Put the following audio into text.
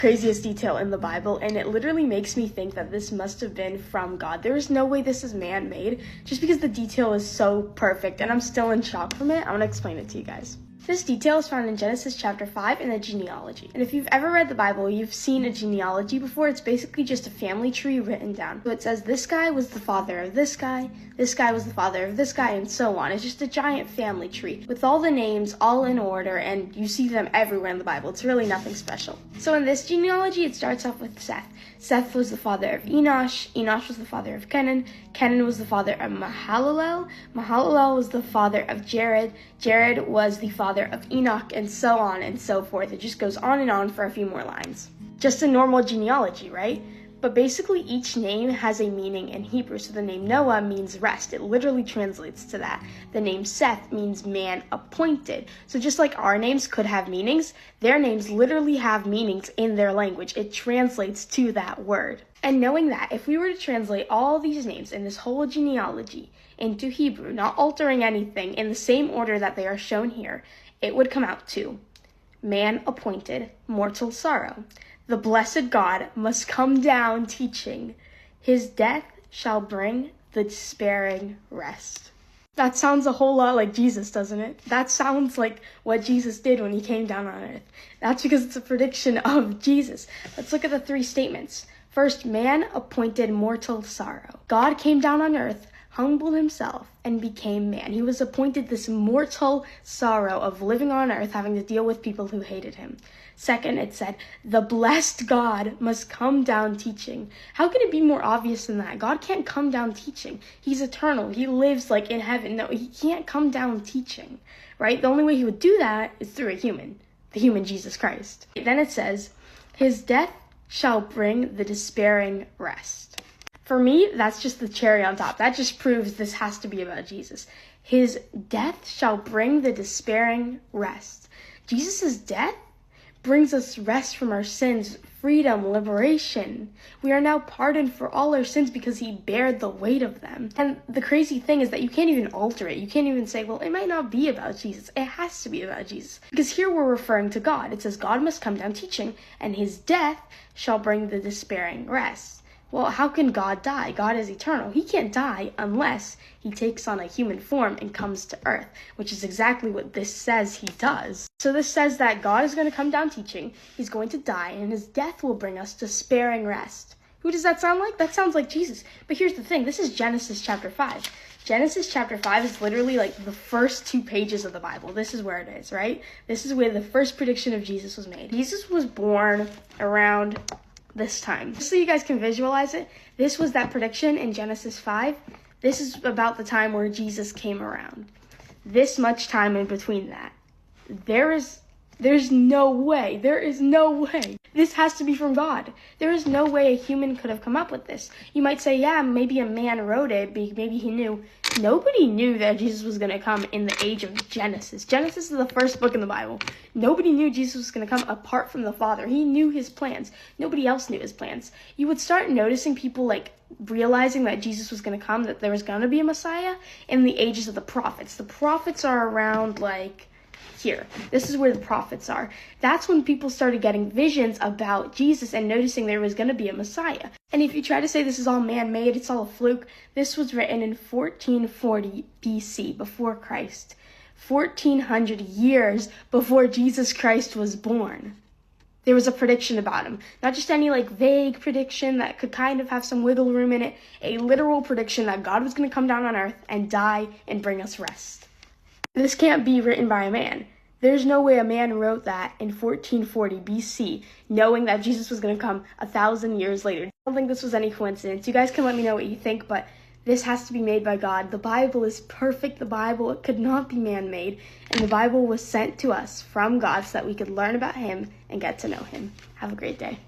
craziest detail in the Bible, and it literally makes me think that this must have been from God. There is no way this is man-made, just because the detail is so perfect, and I'm still in shock from it. I'm gonna explain it to you guys. This detail is found in Genesis chapter 5 in the genealogy. And if you've ever read the Bible, you've seen a genealogy before. It's basically just a family tree written down. So it says this guy was the father of this guy was the father of this guy, and so on. It's just a giant family tree with all the names all in order, and you see them everywhere in the Bible. It's really nothing special. So in this genealogy, it starts off with Seth. Seth was the father of Enosh. Enosh was the father of Kenan. Kenan was the father of Mahalalel. Mahalalel was the father of Jared. Jared was the father of Enoch, and so on and so forth. It just goes on and on for a few more lines. Just a normal genealogy, right? But basically each name has a meaning in Hebrew. So the name Noah means rest. It literally translates to that. The name Seth means man appointed. So just like our names could have meanings, their names literally have meanings in their language. It translates to that word. And knowing that, if we were to translate all these names in this whole genealogy into Hebrew, not altering anything, in the same order that they are shown here, it would come out to man appointed, mortal sorrow. The blessed God must come down teaching. His death shall bring the despairing rest. That sounds a whole lot like Jesus, doesn't it? That sounds like what Jesus did when he came down on earth. That's because it's a prediction of Jesus. Let's look at the three statements. First, man appointed mortal sorrow. God came down on earth, humbled himself, and became man. He was appointed this mortal sorrow of living on earth, having to deal with people who hated him. Second, it said, the blessed God must come down teaching. How can it be more obvious than that? God can't come down teaching. He's eternal. He lives like in heaven. No, he can't come down teaching, right? The only way he would do that is through a human, the human Jesus Christ. Then it says, his death shall bring the despairing rest. For me, that's just the cherry on top. That just proves this has to be about Jesus. His death shall bring the despairing rest. Jesus' death brings us rest from our sins, freedom, liberation. We are now pardoned for all our sins because he bared the weight of them. And the crazy thing is that you can't even alter it. You can't even say, well, it might not be about Jesus. It has to be about Jesus. Because here we're referring to God. It says God must come down teaching, and his death shall bring the despairing rest. Well, how can God die? God is eternal. He can't die unless he takes on a human form and comes to earth, which is exactly what this says he does. So this says that God is going to come down teaching, he's going to die, and his death will bring us despairing rest. Who does that sound like? That sounds like Jesus. But here's the thing. This is Genesis chapter 5. Genesis chapter 5 is literally like the first 2 pages of the Bible. This is where it is, right? This is where the first prediction of Jesus was made. Jesus was born around this time. Just so you guys can visualize it, this was that prediction in Genesis 5. This is about the time where Jesus came around. This much time in between that. There's no way. There is no way. This has to be from God. There is no way a human could have come up with this. You might say, yeah, maybe a man wrote it. Maybe he knew. Nobody knew that Jesus was going to come in the age of Genesis. Genesis is the first book in the Bible. Nobody knew Jesus was going to come apart from the Father. He knew his plans. Nobody else knew his plans. You would start noticing people like realizing that Jesus was going to come, that there was going to be a Messiah in the ages of the prophets. The prophets are around like here. This is where the prophets are. That's when people started getting visions about Jesus and noticing there was going to be a Messiah. And if you try to say this is all man-made, it's all a fluke, this was written in 1440 BC, before Christ. 1400 years before Jesus Christ was born. There was a prediction about him. Not just any like vague prediction that could kind of have some wiggle room in it. A literal prediction that God was going to come down on earth and die and bring us rest. This can't be written by a man. There's no way a man wrote that in 1440 BC, knowing that Jesus was going to come 1,000 years later. I don't think this was any coincidence. You guys can let me know what you think, but this has to be made by God. The Bible is perfect. The Bible, it could not be man-made. And the Bible was sent to us from God so that we could learn about him and get to know him. Have a great day.